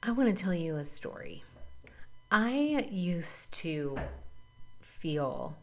I want to tell you a story. I used to feel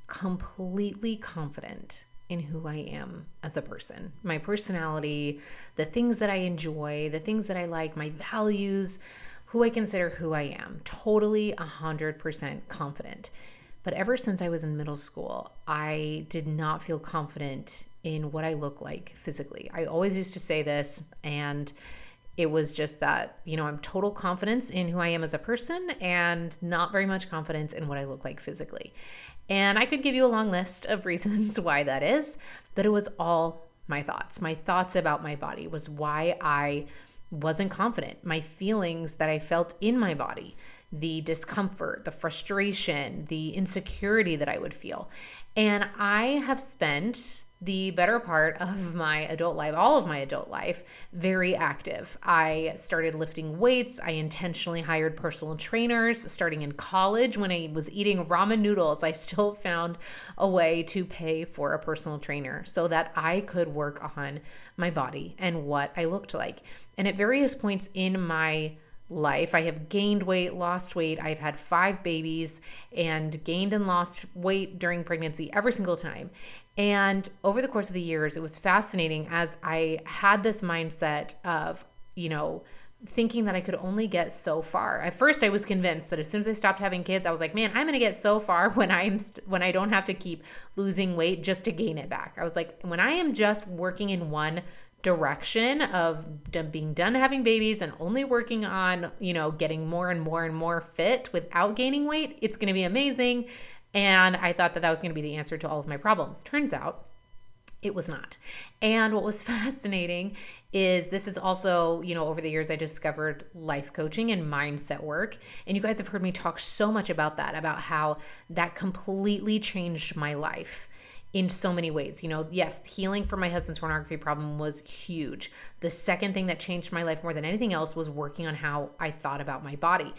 completely confident in who I am as a person. My personality, the things that I enjoy, the things that I like, my values, who I consider who I am. Totally 100% confident. But ever since I was in middle school, I did not feel confident in what I look like physically. I always used to say this, and it was just that, I'm total confidence in who I am as a person and not very much confidence in what I look like physically. And I could give you a long list of reasons why that is, but it was all my thoughts. My thoughts about my body was why I wasn't confident. My feelings that I felt in my body, the discomfort, the frustration, the insecurity that I would feel. And I have spent the better part of my adult life, all of my adult life, very active. I started lifting weights. I intentionally hired personal trainers starting in college. When I was eating ramen noodles, I still found a way to pay for a personal trainer so that I could work on my body and what I looked like. And at various points in my life, I have gained weight, lost weight. I've had 5 babies and gained and lost weight during pregnancy every single time. And over the course of the years, it was fascinating as I had this mindset of, thinking that I could only get so far. At first, I was convinced that as soon as I stopped having kids, I was like, man, I'm going to get so far when I don't have to keep losing weight just to gain it back. I was like, when I am just working in one direction of being done having babies and only working on, getting more and more and more fit without gaining weight, it's going to be amazing. And I thought that was going to be the answer to all of my problems. Turns out it was not. And what was fascinating is this is also, over the years, I discovered life coaching and mindset work. And you guys have heard me talk so much about that, about how that completely changed my life in so many ways. Yes, healing from my husband's pornography problem was huge. The second thing that changed my life more than anything else was working on how I thought about my body.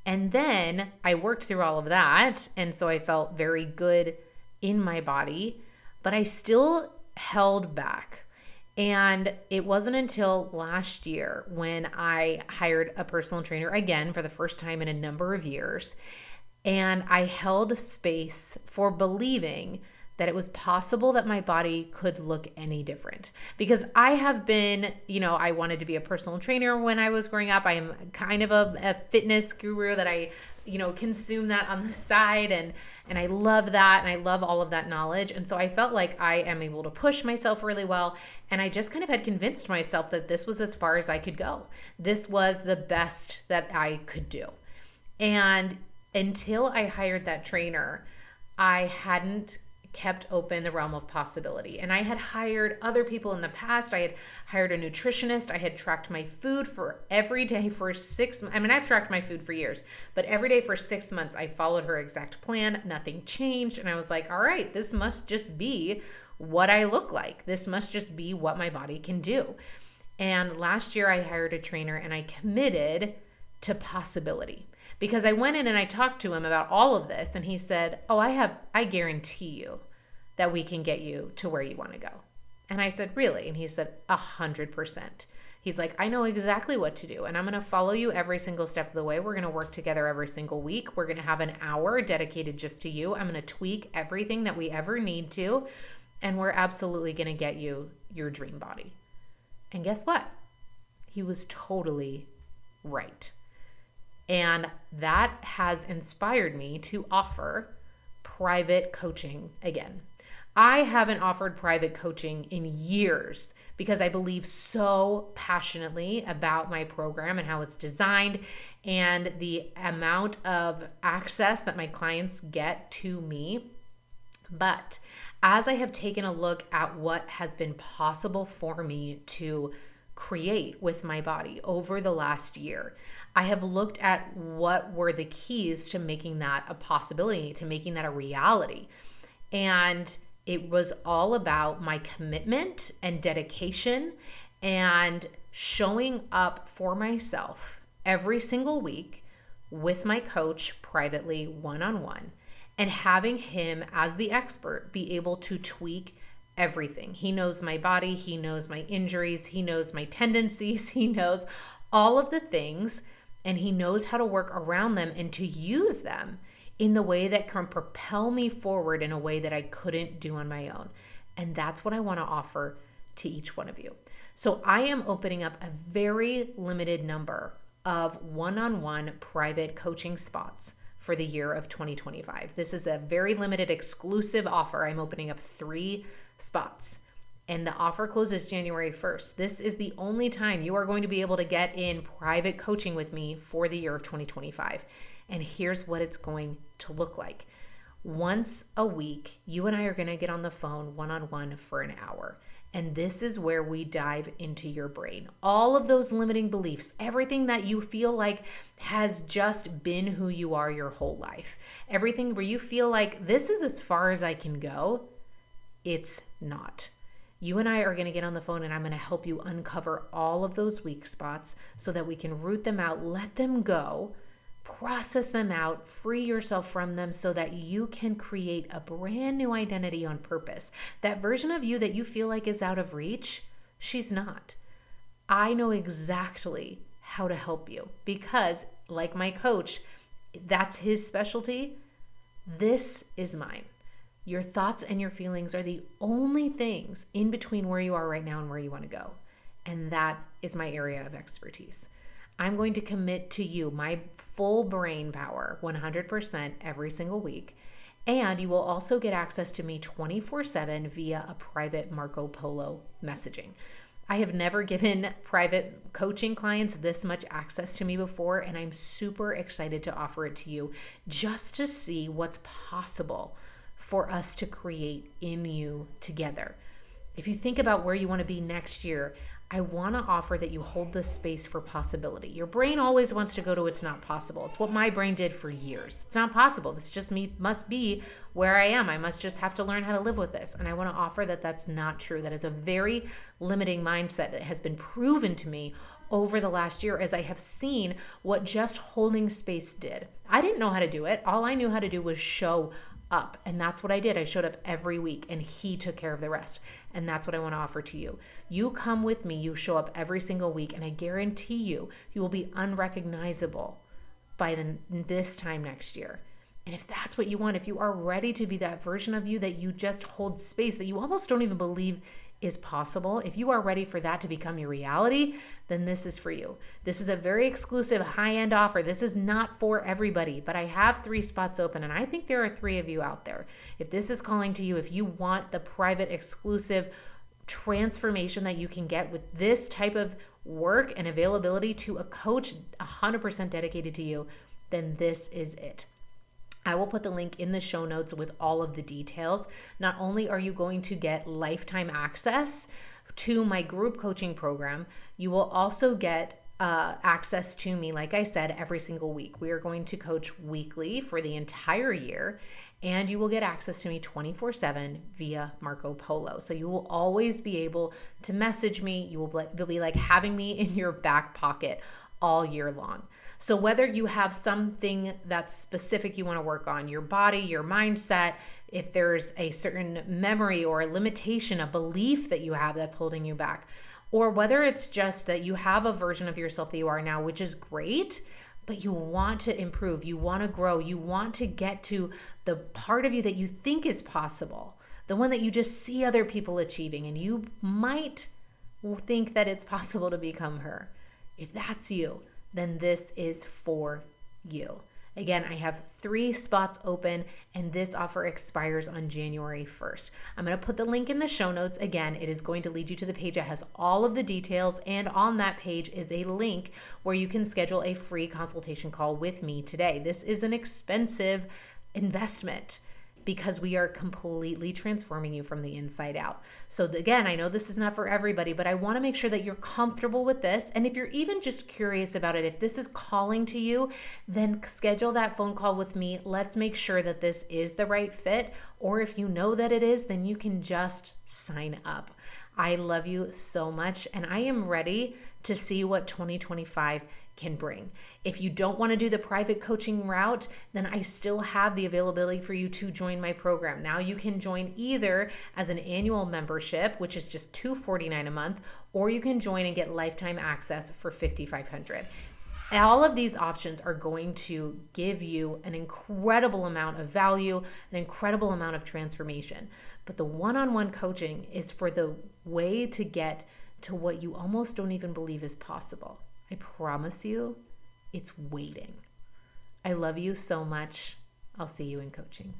And then I worked through all of that. And so I felt very good in my body, but I still held back. And it wasn't until last year when I hired a personal trainer again for the first time in a number of years. And I held space for believing that it was possible that my body could look any different. Because I have been, I wanted to be a personal trainer when I was growing up. I am kind of a fitness guru that I, consume that on the side. And I love that. And I love all of that knowledge. And so I felt like I am able to push myself really well. And I just kind of had convinced myself that this was as far as I could go. This was the best that I could do. And until I hired that trainer, I hadn't kept open the realm of possibility. And I had hired other people in the past. I had hired a nutritionist. I had tracked my food for every day for 6 months. I mean, I've tracked my food for years, but every day for 6 months, I followed her exact plan. Nothing changed. And I was like, all right, this must just be what I look like. This must just be what my body can do. And last year I hired a trainer and I committed to possibility. Because I went in and I talked to him about all of this, and he said, I guarantee you that we can get you to where you want to go. And I said, really? And he said, 100%. He's like, I know exactly what to do, and I'm going to follow you every single step of the way. We're going to work together every single week. We're going to have an hour dedicated just to you. I'm going to tweak everything that we ever need to, and we're absolutely going to get you your dream body. And guess what? He was totally right. And that has inspired me to offer private coaching again. I haven't offered private coaching in years because I believe so passionately about my program and how it's designed and the amount of access that my clients get to me. But as I have taken a look at what has been possible for me to create with my body over the last year, I have looked at what were the keys to making that a possibility, to making that a reality. And it was all about my commitment and dedication and showing up for myself every single week with my coach privately, one-on-one, and having him as the expert be able to tweak everything. He knows my body. He knows my injuries. He knows my tendencies. He knows all of the things and he knows how to work around them and to use them in the way that can propel me forward in a way that I couldn't do on my own. And that's what I want to offer to each one of you. So I am opening up a very limited number of one-on-one private coaching spots for the year of 2025. This is a very limited exclusive offer. I'm opening up 3 spots. And the offer closes January 1st. This is the only time you are going to be able to get in private coaching with me for the year of 2025. And here's what it's going to look like. Once a week, you and I are going to get on the phone one-on-one for an hour. And this is where we dive into your brain. All of those limiting beliefs, everything that you feel like has just been who you are your whole life. Everything where you feel like this is as far as I can go, it's not. You and I are going to get on the phone and I'm going to help you uncover all of those weak spots so that we can root them out, let them go, process them out, free yourself from them so that you can create a brand new identity on purpose. That version of you that you feel like is out of reach, she's not. I know exactly how to help you because, like my coach, that's his specialty. This is mine. Your thoughts and your feelings are the only things in between where you are right now and where you want to go. And that is my area of expertise. I'm going to commit to you my full brain power 100% every single week. And you will also get access to me 24/7 via a private Marco Polo messaging. I have never given private coaching clients this much access to me before, and I'm super excited to offer it to you just to see what's possible for us to create in you together. If you think about where you want to be next year, I want to offer that you hold this space for possibility. Your brain always wants to go to it's not possible. It's what my brain did for years. It's not possible. This just must be where I am. I must just have to learn how to live with this. And I want to offer that that's not true. That is a very limiting mindset. It has been proven to me over the last year as I have seen what just holding space did. I didn't know how to do it. All I knew how to do was show up. And that's what I did. I showed up every week and he took care of the rest. And that's what I want to offer to you. You come with me, you show up every single week, and I guarantee you, you will be unrecognizable by this time next year. And if that's what you want, if you are ready to be that version of you that you just hold space, that you almost don't even believe is possible, if you are ready for that to become your reality, then this is for you. This is a very exclusive high-end offer. This is not for everybody, but I have 3 spots open, and I think there are 3 of you out there. If this is calling to you, if you want the private exclusive transformation that you can get with this type of work and availability to a coach 100% dedicated to you, then this is it. I will put the link in the show notes with all of the details. Not only are you going to get lifetime access to my group coaching program, you will also get access to me, like I said, every single week. We are going to coach weekly for the entire year, and you will get access to me 24/7 via Marco Polo. So you will always be able to message me. You'll be like having me in your back pocket all year long. So whether you have something that's specific you want to work on, your body, your mindset, if there's a certain memory or a limitation, a belief that you have that's holding you back, or whether it's just that you have a version of yourself that you are now, which is great, but you want to improve, you want to grow, you want to get to the part of you that you think is possible, the one that you just see other people achieving, and you might think that it's possible to become her. If that's you, then this is for you. Again, I have 3 spots open, and this offer expires on January 1st. I'm going to put the link in the show notes. Again, it is going to lead you to the page that has all of the details, and on that page is a link where you can schedule a free consultation call with me today. This is an expensive investment because we are completely transforming you from the inside out. So again, I know this is not for everybody, but I want to make sure that you're comfortable with this. And if you're even just curious about it, if this is calling to you, then schedule that phone call with me. Let's make sure that this is the right fit. Or if you know that it is, then you can just sign up. I love you so much, and I am ready to see what 2025 can bring. If you don't want to do the private coaching route, then I still have the availability for you to join my program. Now you can join either as an annual membership, which is just $249 a month, or you can join and get lifetime access for $5,500. All of these options are going to give you an incredible amount of value, an incredible amount of transformation. But the one-on-one coaching is for the way to get to what you almost don't even believe is possible. I promise you, it's waiting. I love you so much. I'll see you in coaching.